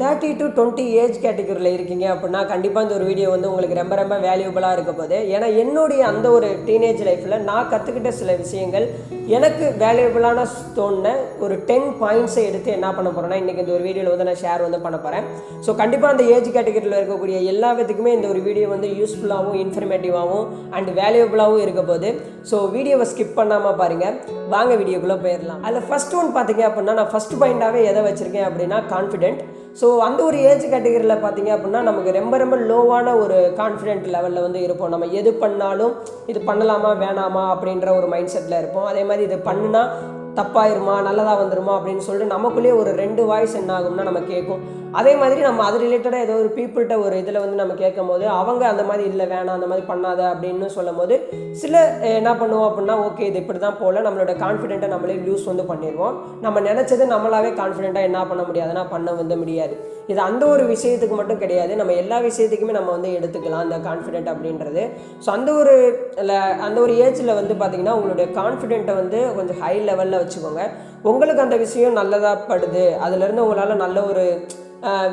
30 to 20 age கேட்டகரியில் இருக்கீங்க அப்படின்னா கண்டிப்பாக இந்த ஒரு வீடியோ வந்து உங்களுக்கு ரொம்ப ரொம்ப வேல்யூபிளாக இருக்க போகுது. ஏன்னா என்னுடைய அந்த ஒரு டீனேஜ் லைஃப்பில் நான் கற்றுக்கிட்ட சில விஷயங்கள் எனக்கு வேல்யூபிளான தோணுன ஒரு 10 பாயிண்ட்ஸை எடுத்து என்ன பண்ண போகிறேன்னா இன்றைக்கி இந்த ஒரு வீடியோவில் வந்து நான் ஷேர் வந்து பண்ண போகிறேன். ஸோ கண்டிப்பாக அந்த ஏஜ் கேட்டகரியில் இருக்கக்கூடிய எல்லா விதத்துக்குமே இந்த ஒரு வீடியோ வந்து யூஸ்ஃபுல்லாகவும் இன்ஃபர்மேட்டிவாகவும் அண்ட் வேல்யூபிளாகவும் இருக்க போகுது. ஸோ வீடியோவை ஸ்கிப் பண்ணாமல் பாருங்கள். வாங்க வீடியோக்குள்ளே போயிடலாம். அதில் ஃபஸ்ட் ஒன் பார்த்தீங்க அப்படின்னா நான் ஃபஸ்ட் பாயிண்டாகவே எதை வச்சுருக்கேன் அப்படின்னா கான்ஃபிடென்ட். ஸோ அந்த ஒரு ஏஜ் கேட்டகரியில் பார்த்தீங்க அப்படின்னா நமக்கு ரொம்ப ரொம்ப லோவான ஒரு கான்ஃபிடென்ட் லெவலில் வந்து இருப்போம். நம்ம எது பண்ணாலும் இது பண்ணலாமா வேணாமா அப்படின்ற ஒரு மைண்ட் செட்டில் இருப்போம். அதே மாதிரி இது பண்ணுனா தப்பாயிருமா நல்லதாக வந்துடுமா அப்படின்னு சொல்லிட்டு நமக்குள்ளேயே ஒரு 2 வாய்ஸ் என்ன ஆகும்னா நம்ம கேட்கும். அதே மாதிரி நம்ம அது ரிலேட்டடாக ஏதோ ஒரு பீப்புள்கிட்ட ஒரு இதில் வந்து நம்ம கேட்கும் போது அவங்க அந்த மாதிரி இல்லை வேணாம் அந்த மாதிரி பண்ணாத அப்படின்னு சொல்லும் போது சில என்ன பண்ணுவோம் அப்படின்னா ஓகே இது இப்படி தான் போல் நம்மளோட கான்ஃபிடென்ட்டை நம்மளே லூஸ் வந்து பண்ணிடுவோம். நம்ம நினச்சது நம்மளாவே கான்ஃபிடென்ட்டாக என்ன பண்ண முடியாதுன்னா பண்ண வந்து முடியாது. இது அந்த ஒரு விஷயத்துக்கு மட்டும் கிடையாது, நம்ம எல்லா விஷயத்துக்குமே நம்ம வந்து எடுத்துக்கலாம் அந்த கான்ஃபிடென்ட் அப்படின்றது. ஸோ அந்த ஒரு ஏஜில் வந்து பார்த்திங்கன்னா உங்களுடைய கான்ஃபிடென்ட்டை வந்து கொஞ்சம் ஹை லெவலில் வச்சுக்கோங்க. உங்களுக்கு அந்த விஷயம் நல்லதாக படுது, அதுலேருந்து உங்களால் நல்ல ஒரு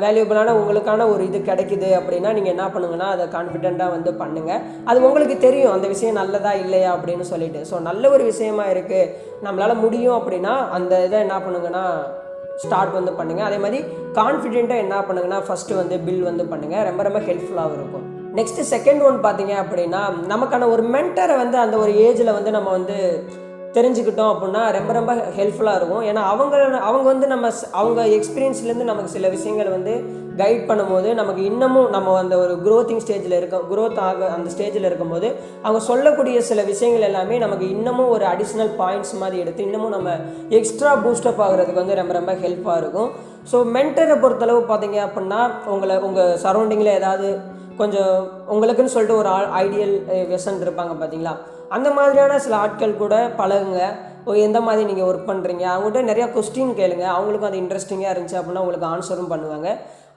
வேல்யூபிளான உங்களுக்கான ஒரு இது கிடைக்குது அப்படின்னா நீங்கள் என்ன பண்ணுங்கன்னா அதை கான்ஃபிடென்ட்டாக வந்து பண்ணுங்கள். அது உங்களுக்கு தெரியும் அந்த விஷயம் நல்லதா இல்லையா அப்படின்னு சொல்லிட்டு. ஸோ நல்ல ஒரு விஷயமா இருக்குது நம்மளால் முடியும் அப்படின்னா அந்த இதை என்ன பண்ணுங்கன்னா ஸ்டார்ட் வந்து பண்ணுங்கள். அதே மாதிரி கான்ஃபிடென்ட்டாக என்ன பண்ணுங்கன்னா ஃபஸ்ட்டு வந்து பில் வந்து பண்ணுங்கள், ரொம்ப ரொம்ப ஹெல்ப்ஃபுல்லாகவும் இருக்கும். நெக்ஸ்ட்டு செகண்ட் ஒன் பார்த்தீங்க அப்படின்னா நமக்கான ஒரு மென்டரை வந்து அந்த ஒரு ஏஜில் வந்து நம்ம வந்து தெரிஞ்சுக்கிட்டோம் அப்படின்னா ரொம்ப ரொம்ப ஹெல்ப்ஃபுல்லாக இருக்கும். ஏன்னா அவங்க வந்து அவங்க எக்ஸ்பீரியன்ஸ்லேருந்து நமக்கு சில விஷயங்கள் வந்து கைட் பண்ணும்போது நமக்கு இன்னமும் நம்ம அந்த ஒரு க்ரோத்திங் ஸ்டேஜில் க்ரோத் ஆக அந்த ஸ்டேஜில் இருக்கும்போது அவங்க சொல்லக்கூடிய சில விஷயங்கள் எல்லாமே நமக்கு இன்னமும் ஒரு அடிஷ்னல் பாயிண்ட்ஸ் மாதிரி எடுத்து இன்னமும் நம்ம எக்ஸ்ட்ரா பூஸ்டப் ஆகிறதுக்கு வந்து ரொம்ப ரொம்ப ஹெல்ப்பாக இருக்கும். ஸோ மென்டரை பொறுத்தளவு பார்த்தீங்க அப்படின்னா உங்கள் சரௌண்டிங்கில் ஏதாவது கொஞ்சம் உங்களுக்குன்னு சொல்லிட்டு ஒரு ஐடியல் வெர்சன் இருப்பாங்க பார்த்தீங்களா, அந்த மாதிரியான சில ஆட்கள் கூட பழகுங்க. எந்த மாதிரி நீங்கள் ஒர்க் பண்ணுறீங்க அவங்கள்ட்ட நிறையா கொஸ்டின் கேளுங்க. அவங்களுக்கும் அது இன்ட்ரெஸ்டிங்காக இருந்துச்சு அப்படின்னா உங்களுக்கு ஆன்சரும் பண்ணுவாங்க.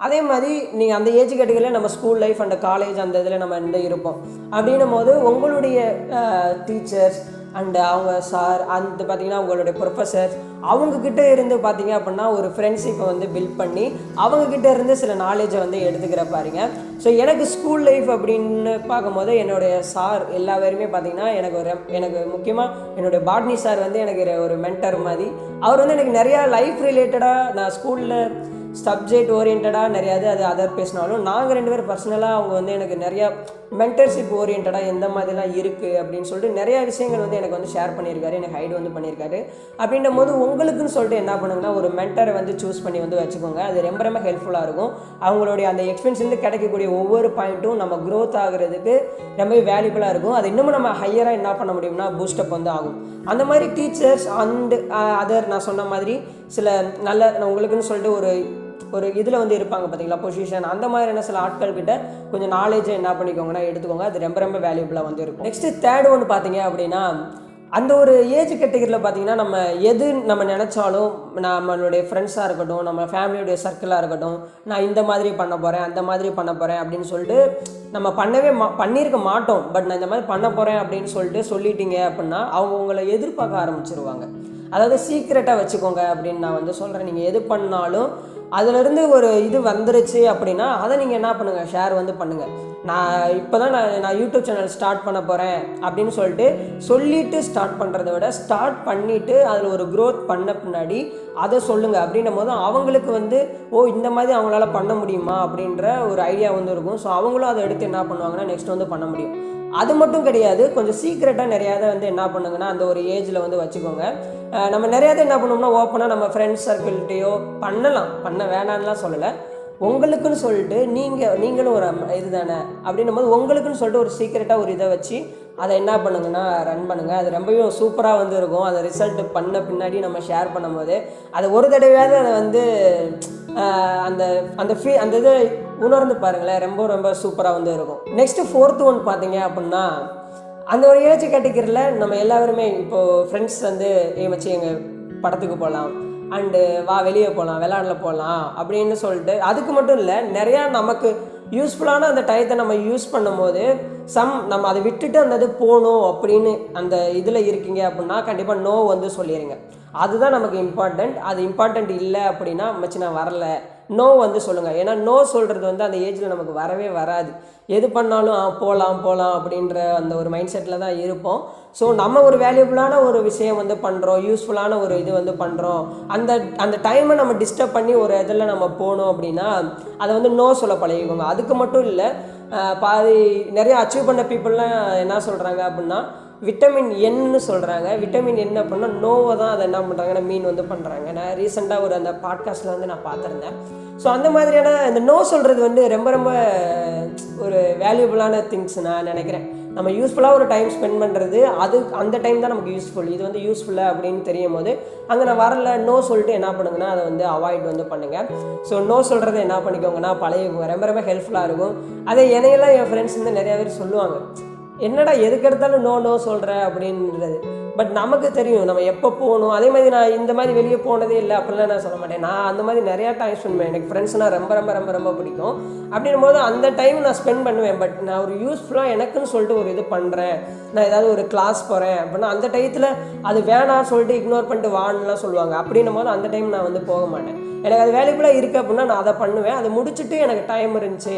அதே மாதிரி நீங்கள் அந்த ஏஜ் கேட்டகரியில் நம்ம ஸ்கூல் லைஃப் அண்ட் காலேஜ் அந்த இதில் நம்ம இருப்போம். அப்படின்னும் போது உங்களுடைய டீச்சர்ஸ் அண்டு அவங்க சார் அந்த பார்த்திங்கன்னா உங்களுடைய ப்ரொஃபஸர் அவங்கக்கிட்ட இருந்து பார்த்திங்க அப்படின்னா ஒரு ஃப்ரெண்ட்ஷிப்பை வந்து பில்ட் பண்ணி அவங்கக்கிட்ட இருந்து சில நாலேஜை வந்து எடுத்துக்கிற பாருங்க. ஸோ எனக்கு ஸ்கூல் லைஃப் அப்படின்னு பார்க்கும்போது என்னுடைய சார் எல்லா பேருமே பார்த்திங்கன்னா எனக்கு முக்கியமாக என்னுடைய பாட்னி சார் வந்து எனக்கு ஒரு மென்டர் மாதிரி. அவர் வந்து எனக்கு நிறையா லைஃப் ரிலேட்டடாக நான் ஸ்கூலில் சப்ஜெக்ட் ஓரியன்டாக நிறையாது அது அதர் பேசினாலும் நாங்கள் 2 பேரும் பர்சனலாக அவங்க வந்து எனக்கு நிறையா மென்டர்ஷிப் ஓரியன்டாக எந்த மாதிரிலாம் இருக்குது அப்படின்னு சொல்லிட்டு நிறையா விஷயங்கள் வந்து எனக்கு வந்து ஷேர் பண்ணியிருக்காரு, எனக்கு ஹைட் வந்து பண்ணியிருக்காரு. அப்படின்ற போது உங்களுக்குன்னு சொல்லிட்டு என்ன பண்ணுங்கன்னா ஒரு மென்டரை வந்து சூஸ் பண்ணி வந்து வச்சுக்கோங்க. அது ரொம்ப ரொம்ப ஹெல்ப்ஃபுல்லாக இருக்கும். அவங்களுடைய அந்த எக்ஸ்பீரியன்ஸ்லேருந்து கிடைக்கக்கூடிய ஒவ்வொரு பாயிண்ட்டும் நம்ம க்ரோத் ஆகிறதுக்கு ரொம்பவே வேல்யூபிளாக இருக்கும். அது இன்னமும் நம்ம ஹையராக என்ன பண்ண முடியும்னா பூஸ்டப் வந்து ஆகும். அந்த மாதிரி டீச்சர்ஸ் அண்ட் அதர் நான் சொன்ன மாதிரி சில நல்ல உங்களுக்குன்னு சொல்லிட்டு ஒரு இதில் வந்து இருப்பாங்க பார்த்தீங்களா பொசிஷன், அந்த மாதிரியான சில ஆட்கள்கிட்ட கொஞ்சம் நாலேஜை என்ன பண்ணிக்கோங்கன்னா எடுத்துக்கோங்க. அது ரொம்ப ரொம்ப வேல்யூபிளாக வந்து இருக்கும். நெக்ஸ்ட்டு தேர்ட் ஒன்று பார்த்தீங்க அப்படின்னா அந்த ஒரு ஏஜ் கேட்டகரியில் பார்த்தீங்கன்னா நம்ம எது நம்ம நினச்சாலும் நம்மளுடைய ஃப்ரெண்ட்ஸாக இருக்கட்டும் நம்ம ஃபேமிலியுடைய சர்க்கிளாக இருக்கட்டும் நான் இந்த மாதிரி பண்ண போகிறேன் அந்த மாதிரி பண்ண போகிறேன் அப்படின்னு சொல்லிட்டு நம்ம பண்ணியிருக்க மாட்டோம். பட் நான் இந்த மாதிரி பண்ண போகிறேன் அப்படின்னு சொல்லிட்டீங்க அப்படின்னா அவங்க உங்களை எதிர்பார்க்க ஆரம்பிச்சிருவாங்க. அதாவது சீக்ரெட்டாக வச்சுக்கோங்க அப்படின்னு நான் வந்து சொல்கிறேன். நீங்கள் எது பண்ணாலும் அதிலிருந்து ஒரு இது வந்துருச்சு அப்படின்னா அதை நீங்கள் என்ன பண்ணுங்கள் ஷேர் வந்து பண்ணுங்கள். நான் யூடியூப் சேனல் ஸ்டார்ட் பண்ண போகிறேன் அப்படின்னு சொல்லிட்டு ஸ்டார்ட் பண்ணுறத விட ஸ்டார்ட் பண்ணிவிட்டு அதில் ஒரு க்ரோத் பண்ண பின்னாடி அதை சொல்லுங்கள். அப்படின்னும் போது அவங்களுக்கு வந்து இந்த மாதிரி அவங்களால பண்ண முடியுமா அப்படின்ற ஒரு ஐடியா வந்து இருக்கும். ஸோ அவங்களும் அதை எடுத்து என்ன பண்ணுவாங்கன்னா நெக்ஸ்ட் வந்து பண்ண முடியும். அது மட்டும் கிடையாது, கொஞ்சம் சீக்ரெட்டாக நிறையாதை வந்து என்ன பண்ணுங்கன்னா அந்த ஒரு ஏஜில் வந்து வச்சுக்கோங்க. நம்ம நிறையாதை என்ன பண்ணோம்னா ஓப்பனாக நம்ம ஃப்ரெண்ட்ஸ் சர்க்கிள்கிட்டையோ பண்ண வேணான்லாம் சொல்லலை. உங்களுக்குன்னு சொல்லிட்டு நீங்களும் ஒரு இது தானே அப்படின்னும் போது உங்களுக்குன்னு சொல்லிட்டு ஒரு சீக்ரெட்டாக ஒரு இதை வச்சு அதை என்ன பண்ணுங்கன்னா ரன் பண்ணுங்கள். அது ரொம்பவே சூப்பராக வந்து இருக்கும். அதை ரிசல்ட் பண்ண பின்னாடி நம்ம ஷேர் பண்ணும்போது அதை ஒரு தடவையாவது அதை வந்து அந்த இதை உணர்ந்து பாருங்களேன், ரொம்ப ரொம்ப சூப்பராக வந்து இருக்கும். நெக்ஸ்ட்டு 4th ஒன் பார்த்தீங்க அப்படின்னா அந்த ஒரு ஏஜ் கேட்டகரியில் நம்ம எல்லாருமே இப்போது ஃப்ரெண்ட்ஸ் வந்து வச்சு எங்கள் படத்துக்கு போகலாம் அண்டு வா வெளியே போகலாம் விளையாடல போகலாம் அப்படின்னு சொல்லிட்டு அதுக்கு மட்டும் இல்லை நிறையா நமக்கு யூஸ்ஃபுல்லான அந்த டயத்தை நம்ம யூஸ் பண்ணும்போது நம்ம அதை விட்டுட்டு அந்த இது போகணும் அப்படின்னு அந்த இதில் இருக்கீங்க அப்படின்னா கண்டிப்பாக நோ வந்து சொல்லிடுங்க. அதுதான் நமக்கு இம்பார்ட்டண்ட். அது இம்பார்ட்டண்ட் இல்லை அப்படின்னா மச்சி நான் வரல நோ வந்து சொல்லுங்கள். ஏன்னா நோ சொல்கிறது வந்து அந்த ஏஜில் நமக்கு வரவே வராது. எது பண்ணாலும் போகலாம் அப்படின்ற அந்த ஒரு மைண்ட் செட்டில் தான் இருப்போம். ஸோ நம்ம ஒரு வேல்யூபுளான ஒரு விஷயம் வந்து பண்ணுறோம், யூஸ்ஃபுல்லான ஒரு இது வந்து பண்ணுறோம், அந்த அந்த டைமை நம்ம டிஸ்டர்ப் பண்ணி ஒரு இதில் நம்ம போகணும் அப்படின்னா அதை வந்து நோ சொல்ல பழகிக்கோங்க. அதுக்கு மட்டும் இல்லை, பாதி நிறைய அச்சீவ் பண்ண பீப்புளெலாம் என்ன சொல்கிறாங்க அப்படின்னா விட்டமின் என்னு சொல்கிறாங்க. விட்டமின் என்ன அப்படின்னா நோவை தான் அதை என்ன பண்ணுறாங்கன்னா மீன் வந்து பண்ணுறாங்க. நான் ரீசெண்டாக ஒரு அந்த பாட்காஸ்ட்டில் வந்து நான் பார்த்துருந்தேன். ஸோ அந்த மாதிரியான இந்த நோ சொல்கிறது வந்து ரொம்ப ரொம்ப ஒரு வேல்யூபுளான திங்ஸ் நான் நினைக்கிறேன். நம்ம யூஸ்ஃபுல்லாக ஒரு டைம் ஸ்பெண்ட் பண்ணுறது அது அந்த டைம் தான் நமக்கு யூஸ்ஃபுல். இது வந்து யூஸ்ஃபுல்லாக அப்படின்னு தெரியும் போது அங்கே நான் வரல நோ சொல்லிட்டு என்ன பண்ணுங்கன்னா அதை வந்து அவாய்ட் வந்து பண்ணுங்கள். ஸோ நோ சொல்கிறத என்ன பண்ணிக்கோங்கன்னா பழகிக்கோங்க, ரொம்ப ரொம்ப ஹெல்ப்ஃபுல்லாக இருக்கும். அதே என்னையெல்லாம் என் ஃப்ரெண்ட்ஸ் வந்து நிறையா பேர் சொல்லுவாங்க, என்னடா எதுக்கு எடுத்தாலும் நோ சொல்கிற அப்படின்றது. பட் நமக்கு தெரியும் நம்ம எப்போ போகணும். அதே மாதிரி நான் இந்த மாதிரி வெளியே போனதே இல்லை அப்படிலாம் நான் சொல்ல மாட்டேன். நான் அந்த மாதிரி நிறையா டைம் ஸ்பெண்ட் பண்ணுவேன். எனக்கு ஃப்ரெண்ட்ஸ்னால் ரொம்ப ரொம்ப ரொம்ப ரொம்ப பிடிக்கும். அப்படின்னும் போது அந்த டைம் நான் ஸ்பெண்ட் பண்ணுவேன். பட் நான் ஒரு யூஸ்ஃபுல்லாக எனக்குன்னு சொல்லிட்டு ஒரு இது பண்ணுறேன், நான் ஏதாவது ஒரு கிளாஸ் போகிறேன் அப்படின்னா அந்த டயத்தில் அது வேணான்னு சொல்லிட்டு இக்னோர் பண்ணிட்டு வான்னுலாம் சொல்லுவாங்க. அப்படின்னும் போது அந்த டைம் நான் வந்து போக மாட்டேன். எனக்கு அது வேல்யூபுளாக இருக்குது அப்படின்னா நான் அதை பண்ணுவேன். அதை முடிச்சுட்டு எனக்கு டைம் இருந்துச்சு,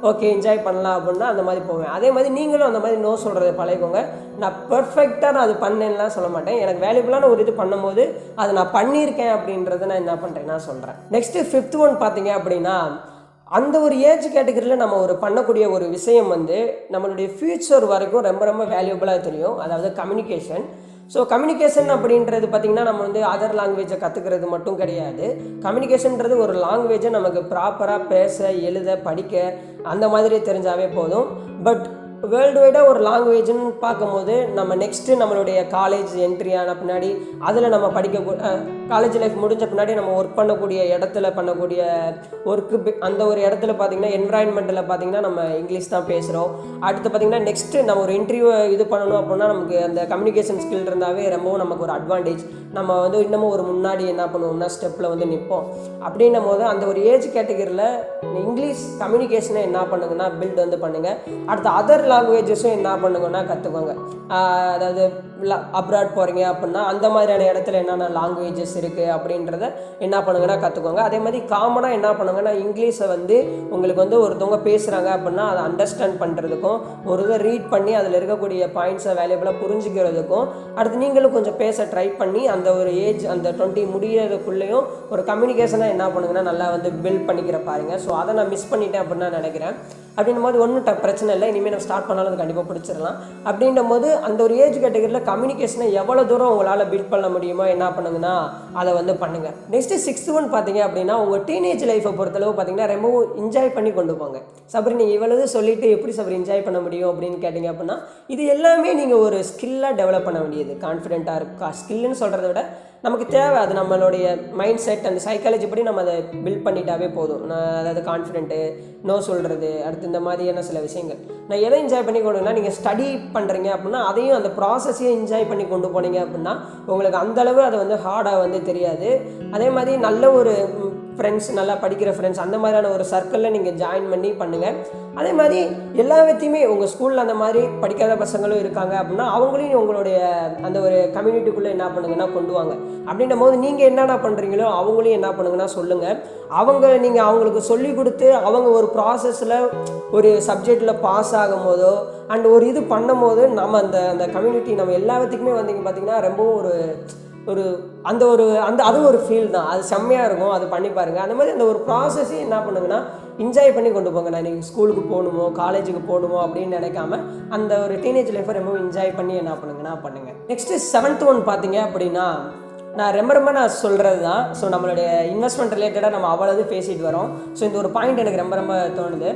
ஓகே என்ஜாய் பண்ணலாம் அப்படின்னா அந்த மாதிரி போவேன். அதே மாதிரி நீங்களும் அந்த மாதிரி நோ சொல்கிறத பழகிக்கோங்க. நான் பர்ஃபெக்டாக நான் அது பண்ணேன்லாம் சொல்ல மாட்டேன். எனக்கு வேல்யூபுளான ஒரு இது பண்ணும்போது அதை நான் பண்ணியிருக்கேன் அப்படின்றத நான் என்ன பண்ணுறேன் நான் சொல்கிறேன். நெக்ஸ்ட்டு 5th ஒன் பார்த்தீங்க அப்படின்னா அந்த ஒரு ஏஜ் கேட்டகரியில் நம்ம ஒரு பண்ணக்கூடிய ஒரு விஷயம் வந்து நம்மளுடைய ஃப்யூச்சர் வரைக்கும் ரொம்ப ரொம்ப வேல்யூபுளாக தெரியும். அதாவது கம்யூனிகேஷன். ஸோ கம்யூனிகேஷன் அப்படின்றது பார்த்திங்கன்னா நம்ம வந்து அதர் லாங்குவேஜை கற்றுக்கிறது மட்டும் கிடையாது. கம்யூனிகேஷன்ன்றது ஒரு லாங்குவேஜை நமக்கு ப்ராப்பராக பேச எழுத படிக்க அந்த மாதிரி தெரிஞ்சாவே போதும். பட் வேர்ல்டு வைடாக ஒரு லாங்குவேஜ்னு பார்க்கும்போது நம்ம நெக்ஸ்ட்டு நம்மளுடைய காலேஜ் என்ட்ரி ஆன பின்னாடி அதில் நம்ம காலேஜ் லைஃப் முடிஞ்ச பின்னாடி நம்ம ஒர்க் பண்ணக்கூடிய இடத்துல பண்ணக்கூடிய ஒர்க்கு அந்த ஒரு இடத்துல பார்த்திங்கன்னா என்விரான்மெண்ட்டில் பார்த்திங்கன்னா நம்ம இங்கிலீஷ் தான் பேசுகிறோம். அடுத்து பார்த்திங்கன்னா நெக்ஸ்ட்டு நம்ம ஒரு இன்டர்வியூ இது பண்ணணும் அப்படின்னா நமக்கு அந்த கம்யூனிகேஷன் ஸ்கில் இருந்தாவே ரொம்பவும் நமக்கு ஒரு அட்வான்டேஜ். நம்ம வந்து இன்னமும் ஒரு முன்னாடி என்ன பண்ணுவோம்னா ஸ்டெப்பில் வந்து நிற்போம். அப்படின்னும் போது அந்த ஒரு ஏஜ் கேட்டகரியில் இங்கிலீஷ் கம்யூனிகேஷனை என்ன பண்ணுங்கன்னா பில்ட் வந்து பண்ணுங்கள். அடுத்து அதர் லாங்குவேஜஸும் என்ன பண்ணுங்கன்னா கற்றுக்கோங்க. அதாவது அப்ராட் போகிறீங்க அப்படின்னா அந்த மாதிரியான இடத்துல என்னென்ன லாங்குவேஜஸ் இருக்குது அப்படின்றத என்ன பண்ணுங்கன்னா கற்றுக்கோங்க. அதே மாதிரி காமனாக என்ன பண்ணுங்கன்னா இங்கிலீஷை வந்து உங்களுக்கு வந்து ஒருத்தவங்க பேசுகிறாங்க அப்படின்னா அதை அண்டர்ஸ்டாண்ட் பண்ணுறதுக்கும் ஒரு இதை ரீட் பண்ணி அதில் இருக்கக்கூடிய பாயிண்ட்ஸை வேல்யூபுளாக புரிஞ்சுக்கிறதுக்கும் அடுத்து நீங்களும் கொஞ்சம் பேச ட்ரை பண்ணி அந்த ஒரு ஏஜ் அந்த 20 முடியறதுக்குள்ளேயும் ஒரு கம்யூனிகேஷனாக என்ன பண்ணுங்கன்னா நல்லா வந்து பில்ட் பண்ணிக்கிற பாருங்கள். ஸோ அதை நான் மிஸ் பண்ணிட்டேன் அப்படின்னு நான் நினைக்கிறேன். அப்படின்னும் போது ஒன்றும் பிரச்சனை இல்லை, இனிமேல் நம்ம ஸ்டார்ட் பண்ணாலும் அது கண்டிப்பாக பிடிச்சிடலாம். அப்படின்னும் போது அந்த ஒரு ஏஜ் கேட்டகரியில் கம்யூனிகேஷனை எவ்வளோ தூரம் உங்களால் பில்ட் பண்ண முடியுமோ என்ன பண்ணுங்கன்னா அதை வந்து பண்ணுங்கள். நெக்ஸ்ட்டு 6th ஒன் பார்த்தீங்க அப்படின்னா உங்கள் டீனேஜ் லைஃப்பை பொறுத்தளவு பார்த்தீங்கன்னா ரொம்பவும் என்ஜாய் பண்ணி கொண்டு போங்க. சபரி நீங்கள் இவ்வளவு சொல்லிவிட்டு எப்படி சபரி என்ஜாய் பண்ண முடியும் அப்படின்னு கேட்டிங்க அப்படின்னா இது எல்லாமே நீங்கள் ஒரு ஸ்கில்லாக டெவலப் பண்ண வேண்டியது. கான்ஃபிடென்ட்டாக இருக்கா ஸ்கில்லுன்னு சொல்கிறத விட நமக்கு தேவை அது நம்மளுடைய மைண்ட் செட் அந்த சைக்காலஜி படி நம்ம அதை பில்ட் பண்ணிட்டாவே போதும். அதாவது கான்ஃபிடென்ட்டு நோ சொல்கிறது அடுத்து இந்த மாதிரியான சில விஷயங்கள் நான் எதை என்ஜாய் பண்ணி கொண்டுனா நீங்கள் ஸ்டடி பண்ணுறீங்க அப்படின்னா அதையும் அந்த ப்ராசஸையும் என்ஜாய் பண்ணி கொண்டு போனீங்க அப்படின்னா உங்களுக்கு அந்தளவு அதை வந்து ஹார்டாக வந்து தெரியாது. அதே மாதிரி நல்ல ஒரு ஃப்ரெண்ட்ஸ் நல்லா படிக்கிற ஃப்ரெண்ட்ஸ் அந்த மாதிரியான ஒரு சர்க்கிளில் நீங்கள் ஜாயின் பண்ணி பண்ணுங்கள். அதே மாதிரி எல்லா வித்தையுமே உங்கள் ஸ்கூலில் அந்த மாதிரி படிக்காத பசங்களும் இருக்காங்க அப்படின்னா அவங்களையும் உங்களுடைய அந்த ஒரு கம்யூனிட்டிக்குள்ளே என்ன பண்ணுங்கன்னா கொண்டு வாங்க. அப்படின்னும் போது நீங்கள் என்னென்ன பண்ணுறீங்களோ அவங்களையும் என்ன பண்ணுங்கன்னா சொல்லுங்கள். நீங்கள் அவங்களுக்கு சொல்லி கொடுத்து அவங்க ஒரு ப்ராசஸில் ஒரு சப்ஜெக்டில் பாஸ் ஆகும் போதோ அண்ட் ஒரு இது பண்ணும் போது நம்ம அந்த கம்யூனிட்டி நம்ம எல்லா வித்துக்குமே வந்தீங்க பார்த்திங்கன்னா ரொம்பவும் அது ஒரு ஃபீல் தான். அது செம்மையாக இருக்கும். அது பண்ணி பாருங்கள். அந்த மாதிரி அந்த ஒரு ப்ராசஸையும் என்ன பண்ணுங்கன்னா என்ஜாய் பண்ணி கொண்டு போங்க. நான் இன்றைக்கி ஸ்கூலுக்கு போகணுமோ காலேஜுக்கு போகணுமோ அப்படின்னு நினைக்காம அந்த ஒரு டீனேஜ் லைஃப்பை ரொம்ப என்ஜாய் பண்ணி என்ன பண்ணுங்கள். நெக்ஸ்ட்டு 7th ஒன் பார்த்தீங்க அப்படின்னா நான் ரொம்ப சொல்கிறது தான். ஸோ நம்மளுடைய இன்வெஸ்ட்மெண்ட் ரிலேட்டடாக நம்ம அவ்வளவு பேசிட்டு வரோம். ஸோ இந்த ஒரு பாயிண்ட் எனக்கு ரொம்ப தோணுது.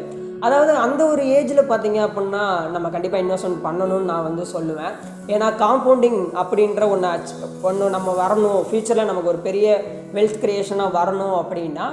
அதாவது அந்த ஒரு ஏஜில் பார்த்தீங்க அப்படின்னா நம்ம கண்டிப்பாக இன்வெஸ்ட்மெண்ட் பண்ணணும்னு நான் வந்து சொல்லுவேன். ஏன்னா காம்பவுண்டிங் அப்படின்ற ஒன்று நம்ம வரணும், ஃப்யூச்சரில் நமக்கு ஒரு பெரிய வெல்த் க்ரியேஷனாக வரணும் அப்படின்னா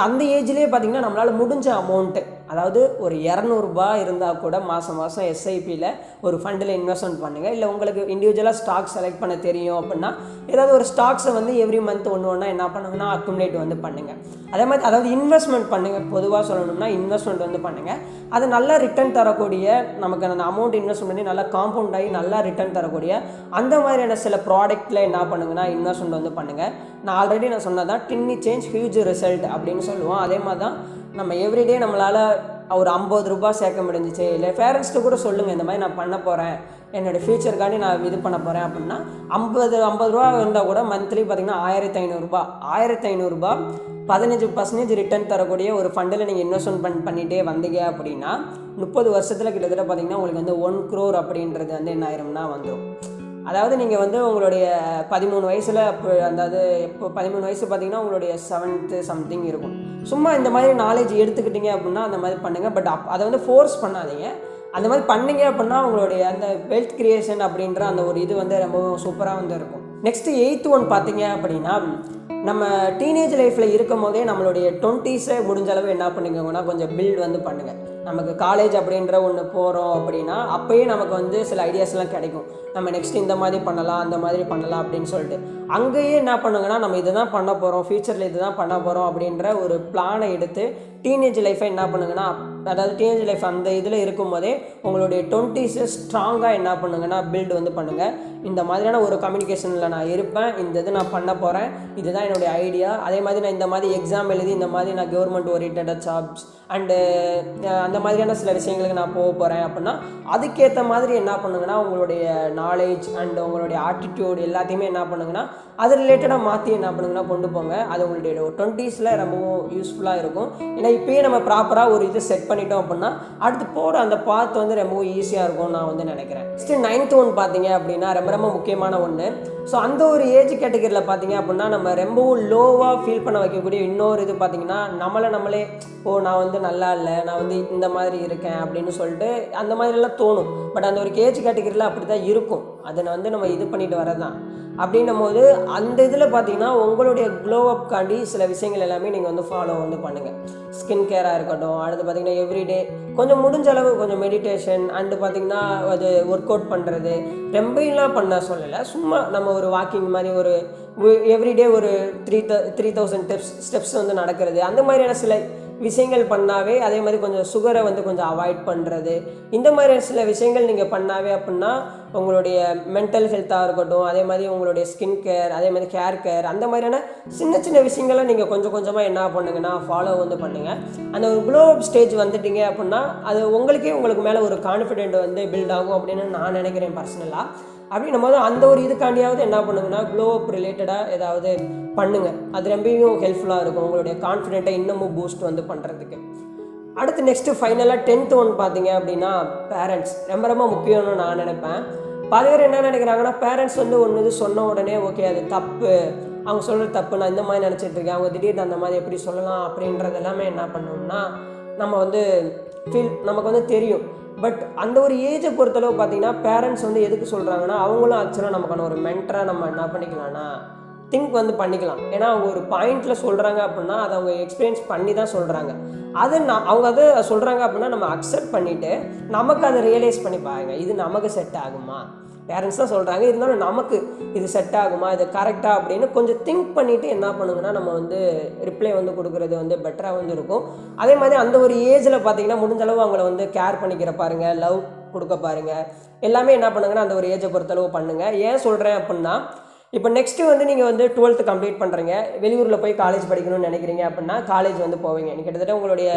அந்த ஏஜ்லேயே பார்த்திங்கன்னா நம்மளால் முடிஞ்ச அமௌண்ட்டு அதாவது ஒரு 200 ரூபா இருந்தால் கூட மாதம் மாதம் எஸ்ஐபியில் ஒரு ஃபண்டில் இன்வெஸ்ட்மெண்ட் பண்ணுங்கள். இல்லை உங்களுக்கு இண்டிவிஜுவலாக ஸ்டாக் செலக்ட் பண்ண தெரியும் அப்படின்னா ஏதாவது ஒரு ஸ்டாக்ஸை வந்து எவ்ரி மந்த் ஒன்று என்ன பண்ணுங்கன்னா அக்குமுலேட் வந்து பண்ணுங்கள். அதே மாதிரி அதாவது இன்வெஸ்ட்மெண்ட் பண்ணுங்கள். பொதுவாக சொல்லணும்னா இன்வெஸ்ட்மெண்ட் வந்து பண்ணுங்கள். அது நல்லா ரிட்டர்ன் தரக்கூடிய, நமக்கு அந்த அமௌண்ட் இன்வெஸ்ட் பண்ணி நல்லா காம்பவுண்ட் ஆகி நல்லா ரிட்டர்ன் தரக்கூடிய அந்த மாதிரியான சில ப்ராடக்ட்டில் என்ன பண்ணுங்கன்னா இன்வெஸ்ட்மெண்ட் வந்து பண்ணுங்கள். நான் ஆல்ரெடி சொன்னதான் டின்னி சேஞ்ச் ஹியூஜ் ரிசல்ட் அப்படின்னு சொல்லுவோம். அதே மாதிரி தான் நம்ம எவ்ரிடே நம்மளால் ஒரு 50 ரூபா சேர்க்க முடிஞ்சிச்சு. இல்லை பேரண்ட்ஸ்ட்டு கூட சொல்லுங்கள், இந்த மாதிரி நான் பண்ண போகிறேன், என்னோடய ஃபியூச்சருக்காண்டி நான் இது பண்ண போகிறேன் அப்படின்னா 50 ரூபா இருந்தால் கூட மந்த்லி பார்த்திங்கன்னா 1500 ரூபா 15% ரிட்டர்ன் தரக்கூடிய ஒரு ஃபண்டில் நீங்கள் இன்வெஸ்ட்மெண்ட் பண்ணிகிட்டே வந்தீங்க அப்படின்னா 30 வருஷத்தில் கிட்டத்தட்ட பார்த்திங்கன்னா உங்களுக்கு வந்து 1 crore அப்படின்றது வந்து என்ன ஆயிரும்னா வந்துடும். அதாவது நீங்கள் வந்து உங்களுடைய 13 வயசில் அதாவது இப்போ 13 வயசு பார்த்திங்கன்னா உங்களுடைய 7th சம்திங் இருக்கும். சும்மா இந்த மாதிரி நாலேஜ் எடுத்துக்கிட்டீங்க அப்படின்னா அந்த மாதிரி பண்ணுங்கள். பட் அதை வந்து ஃபோர்ஸ் பண்ணாதீங்க. அந்த மாதிரி பண்ணிங்க அப்படின்னா உங்களுடைய அந்த வெல்த் கிரியேஷன் அப்படின்ற அந்த ஒரு இது வந்து ரொம்ப சூப்பராக வந்து இருக்கும். நெக்ஸ்ட்டு 8th ஒன் பார்த்தீங்க அப்படின்னா, நம்ம டீனேஜ் லைஃப்பில் இருக்கும் போதே நம்மளுடைய 20s முடிஞ்ச அளவு என்ன பண்ணிக்கோங்கன்னா கொஞ்சம் பில்ட் வந்து பண்ணுங்கள். நமக்கு காலேஜ் அப்படின்ற ஒன்று போகிறோம் அப்படின்னா அப்போயே நமக்கு வந்து சில ஐடியாஸ்லாம் கிடைக்கும். நம்ம நெக்ஸ்ட் இந்த மாதிரி பண்ணலாம், அந்த மாதிரி பண்ணலாம் அப்படின்னு சொல்லிட்டு அங்கேயே என்ன பண்ணுங்கன்னா நம்ம இதை தான் பண்ண போகிறோம், ஃபியூச்சரில் இது தான் பண்ண போகிறோம் அப்படின்ற ஒரு பிளானை எடுத்து டீனேஜ் லைஃப்பை என்ன பண்ணுங்கன்னா, அதாவது டீனேஜ் லைஃப் அந்த இதில் இருக்கும் போதே உங்களுடைய 20s ஸ்ட்ராங்காக என்ன பண்ணுங்கன்னா பில்டு வந்து பண்ணுங்கள். இந்த மாதிரியான ஒரு கம்யூனிகேஷனில் நான் இருப்பேன், இந்த இது நான் பண்ண போகிறேன், இதுதான் என்னுடைய ஐடியா. அதே மாதிரி நான் இந்த மாதிரி எக்ஸாம் எழுதி இந்த மாதிரி நான் கவர்மெண்ட் ஓரியன்ட் ஜாப்ஸ் அண்டு அந்த மாதிரியான சில விஷயங்களுக்கு நான் போக போகிறேன் அப்படின்னா அதுக்கேற்ற மாதிரி என்ன பண்ணுங்கன்னா உங்களுடைய நாலேஜ் அண்ட் உங்களுடைய ஆட்டிடியூட் எல்லாத்தையுமே என்ன பண்ணுங்கன்னா அது ரிலேட்டடாக மாற்றி என்ன பண்ணுங்கன்னா கொண்டு போங்க. அது உங்களுடைய 20s ரொம்பவும் யூஸ்ஃபுல்லாக இருக்கும். ஏன்னா இப்போயே நம்ம ப்ராப்பராக ஒரு இது செட் பண்ணிட்டோம் அப்படின்னா அடுத்து போகிற அந்த பாத் வந்து ரொம்பவும் ஈஸியாக இருக்கும்னு நான் வந்து நினைக்கிறேன். நெக்ஸ்ட்டு 9th ஒன் பார்த்தீங்க அப்படின்னா ரொம்ப முக்கியமான ஒன்று. ஸோ அந்த ஒரு ஏஜ் கேட்டகரியில் பார்த்தீங்க அப்படின்னா நம்ம ரொம்பவும் லோவாக ஃபீல் பண்ண வைக்கக்கூடிய இன்னொரு இது பார்த்தீங்கன்னா நம்மளே நான் வந்து நல்லா இல்லை, நான் வந்து இந்த மாதிரி இருக்கேன் அப்படின்னு சொல்லிட்டு அந்த மாதிரிலாம் தோணும். பட் அந்த ஒரு ஏஜ் கேட்டகரியில் அப்படி தான் இருக்கும். அதை வந்து நம்ம இது பண்ணிட்டு வரதான். அப்படின்னும் போது அந்த இதில் பார்த்தீங்கன்னா உங்களுடைய க்ளோ அப்காண்டி சில விஷயங்கள் எல்லாமே நீங்கள் வந்து ஃபாலோ வந்து பண்ணுங்கள். ஸ்கின் கேராக இருக்கட்டும், அடுத்து பார்த்திங்கன்னா எவ்ரிடே கொஞ்சம் முடிஞ்ச அளவு கொஞ்சம் மெடிடேஷன் அண்டு பார்த்திங்கன்னா அது ஒர்க் அவுட் பண்ணுறது ரொம்பலாம் பண்ண சொல்லலை. சும்மா நம்ம ஒரு வாக்கிங் மாதிரி ஒரு எவ்ரிடே ஒரு 3000 ஸ்டெப்ஸ் வந்து நடக்கிறது, அந்த மாதிரியான சில விஷயங்கள் பண்ணாவே, அதே மாதிரி கொஞ்சம் சுகரை வந்து கொஞ்சம் அவாய்ட் பண்ணுறது, இந்த மாதிரியான சில விஷயங்கள் நீங்கள் பண்ணாவே அப்படின்னா உங்களுடைய மென்டல் ஹெல்த்தாக இருக்கட்டும், அதே மாதிரி உங்களுடைய ஸ்கின் கேர், அதே மாதிரி ஹேர் கேர், அந்த மாதிரியான சின்ன சின்ன விஷயங்களை நீங்கள் கொஞ்சம் கொஞ்சமாக என்ன பண்ணுங்கன்னா ஃபாலோ வந்து பண்ணுங்கள். அந்த ஒரு க்ளோ அப் ஸ்டேஜ் வந்துட்டீங்க அப்படின்னா அது உங்களுக்கு மேலே ஒரு கான்ஃபிடென்ட் வந்து பில்ட் ஆகும் அப்படின்னு நான் நினைக்கிறேன் பர்சனலாக. அப்படின்னும் போது அந்த ஒரு இதுக்காண்டியாவது என்ன பண்ணுங்கன்னா க்ளோ அப் ரிலேட்டடாக ஏதாவது பண்ணுங்கள். அது ரொம்பவும் ஹெல்ப்ஃபுல்லாக இருக்கும் உங்களுடைய கான்ஃபிடென்ட்டை இன்னமும் பூஸ்ட் வந்து பண்ணுறதுக்கு. அடுத்து நெக்ஸ்ட்டு ஃபைனலாக 10th ஒன் பார்த்தீங்க அப்படின்னா பேரண்ட்ஸ் ரொம்ப முக்கியம்னு நான் நினைப்பேன். பல பேர் என்ன நினைக்கிறாங்கன்னா பேரண்ட்ஸ் வந்து ஒன்று இது சொன்ன உடனே ஓகே அது தப்பு, அவங்க சொல்கிறது தப்பு, நான் இந்த மாதிரி நினச்சிட்டு இருக்கேன், அவங்க திடீர்னு அந்த மாதிரி எப்படி சொல்லலாம் அப்படின்றது எல்லாமே என்ன பண்ணோம்னா நம்ம வந்து நமக்கு வந்து தெரியும். பட் அந்த ஒரு ஏஜை பொறுத்தளவு பார்த்தீங்கன்னா பேரண்ட்ஸ் வந்து எதுக்கு சொல்கிறாங்கன்னா அவங்களும் ஆக்சுவலாக நமக்கான ஒரு மென்டராக நம்ம என்ன பண்ணிக்கலாம்னா திங்க் வந்து பண்ணிக்கலாம். ஏன்னா அவங்க ஒரு பாயிண்டில் சொல்கிறாங்க அப்படின்னா அதை அவங்க எக்ஸ்பீரியன்ஸ் பண்ணி தான் சொல்கிறாங்க. அவங்க அதை சொல்கிறாங்க அப்படின்னா நம்ம அக்செப்ட் பண்ணிவிட்டு நமக்கு அதை ரியலைஸ் பண்ணி பாருங்க, இது நமக்கு செட் ஆகுமா, பேரண்ட்ஸ் தான் சொல்கிறாங்க இருந்தாலும் நமக்கு இது செட் ஆகுமா, இது கரெக்டாக அப்படின்னு கொஞ்சம் திங்க் பண்ணிவிட்டு என்ன பண்ணுங்கன்னா நம்ம வந்து ரிப்ளை வந்து கொடுக்குறது வந்து பெட்டராக வந்து இருக்கும். அதே மாதிரி அந்த ஒரு ஏஜில் பார்த்தீங்கன்னா முடிஞ்சளவு அவங்கள வந்து கேர் பண்ணிக்கிற பாருங்கள், லவ் கொடுக்க பாருங்கள், எல்லாமே என்ன பண்ணுங்கன்னா அந்த ஒரு ஏஜை பொறுத்தளவு பண்ணுங்கள். ஏன் சொல்கிறேன் அப்படின்னா இப்போ நெக்ஸ்ட்டு வந்து நீங்கள் வந்து 12th கம்ப்ளீட் பண்ணுறீங்க, வெளியூரில் போய் காலேஜ் படிக்கணும்னு நினைக்கிறீங்க அப்படின்னா காலேஜ் வந்து போவீங்க. கிட்டத்தட்ட உங்களுடைய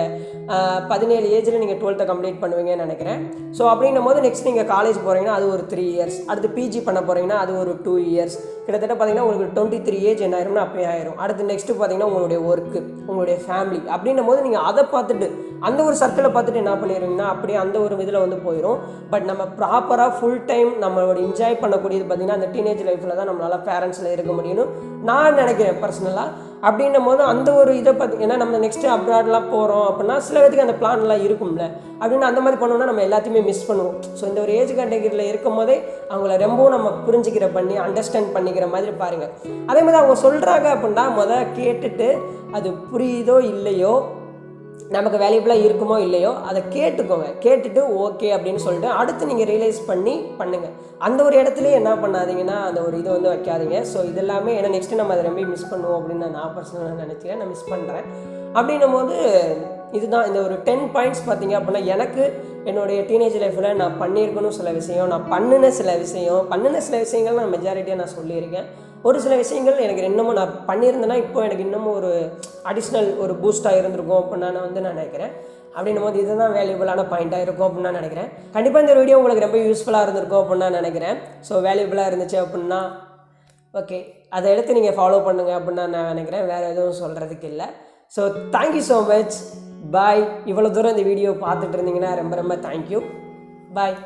17 ஏஜில் நீங்கள் 12th கம்ப்ளீட் பண்ணுவீங்கன்னு நினைக்கிறேன். ஸோ அப்படின்னும் போது நெக்ஸ்ட் நீங்கள் காலேஜ் போகிறீங்கன்னா அது ஒரு 3 இயர்ஸ், அடுத்து பிஜி பண்ண போகிறீங்கன்னா அது ஒரு 2 இயர்ஸ், கிட்டத்தட்ட பார்த்தீங்கன்னா உங்களுக்கு 23 ஏஜ் என்ன ஆயிரும்னா அப்போ ஆயிரும். அடுத்து நெக்ஸ்ட்டு பார்த்தீங்கன்னா உங்களுடைய ஒர்க்கு, உங்களுடைய ஃபேமிலி அப்படின்னும் போது நீங்கள் அதை பார்த்துட்டு அந்த ஒரு சர்க்கிளை பார்த்துட்டு என்ன பண்ணிடுவீங்கன்னா அப்படியே அந்த ஒரு இதில் வந்து போயிடும். பட் நம்ம ப்ராப்பராக ஃபுல் டைம் நம்மளோட என்ஜாய் பண்ணக்கூடியது பார்த்திங்கன்னா அந்த டீனேஜ் லைஃப்பில் தான் நம்மளால் பேரண்ட்ஸில் இருக்க முடியும்னு நான் நினைக்கிறேன் பர்சனலாக. அப்படின்னும் போது அந்த ஒரு இதை ஏன்னா நம்ம நெக்ஸ்ட்டு அப்ராட்லாம் போகிறோம் அப்படின்னா சில பேருக்கு அந்த பிளான்லாம் இருக்கும்ல, அப்படின்னு அந்த மாதிரி பண்ணோம்னா நம்ம எல்லாத்தையுமே மிஸ் பண்ணுவோம். ஸோ இந்த ஒரு ஏஜ் கேட்டகரியில் இருக்கும் போதே அவங்கள ரொம்பவும் நம்ம புரிஞ்சுக்கிற பண்ணி அண்டர்ஸ்டாண்ட் பண்ணிக்கிற மாதிரி பாருங்கள். அதே மாதிரி அவங்க சொல்கிறாங்க அப்படின்னா கேட்டுட்டு அது புரியுதோ இல்லையோ நமக்கு வேல்யூபிளாக இருக்குமோ இல்லையோ அதை கேட்டுக்கோங்க. கேட்டுட்டு ஓகே அப்படின்னு சொல்லிட்டு அடுத்து நீங்கள் ரியலைஸ் பண்ணி பண்ணுங்கள். அந்த ஒரு இடத்துலையே என்ன பண்ணாதீங்கன்னா அந்த ஒரு இது வந்து வைக்காதீங்க. ஸோ இது எல்லாமே ஏன்னா நெக்ஸ்ட்டு நம்ம அதை ரொம்ப மிஸ் பண்ணுவோம் அப்படின்னு நான் பர்சனலாக நினச்சிக்கிறேன். நான் மிஸ் பண்ணுறேன். அப்படின்னும் போது இதுதான் இந்த ஒரு 10 பாயிண்ட்ஸ் பார்த்தீங்க அப்படின்னா எனக்கு என்னுடைய டீனேஜ் லைஃப்பில் நான் பண்ணியிருக்கணும் சில விஷயம், நான் பண்ணின சில விஷயங்கள் நான் மெஜாரிட்டியாக நான் சொல்லியிருக்கேன். ஒரு சில விஷயங்கள் எனக்கு இன்னமும் நான் பண்ணியிருந்தேன்னா இப்போ எனக்கு இன்னமும் ஒரு அடிஷ்னல் ஒரு பூஸ்ட்டாக இருந்திருக்கும் அப்படின்னு நான் நினைக்கிறேன். அப்படின்னும் போது இதுதான் வேல்யூபிளான பாயிண்ட்டாக இருக்கும் அப்படின்னு நான் நினைக்கிறேன். கண்டிப்பாக இந்த வீடியோ உங்களுக்கு ரொம்ப யூஸ்ஃபுல்லாக இருந்திருக்கும் அப்படின்னு நான் நினைக்கிறேன். ஸோ வேல்யூபிளாக இருந்துச்சு அப்படின்னா ஓகே அதை எடுத்து நீங்கள் ஃபாலோ பண்ணுங்கள் அப்படின்னு நான் நினைக்கிறேன். வேறு எதுவும் சொல்கிறதுக்கு இல்லை. So thank you so much. Bye. இவ்வளோ தூரம் இந்த வீடியோ பார்த்துட்டு இருந்தீங்கன்னா ரொம்ப ரொம்ப தேங்க்யூ. பாய்.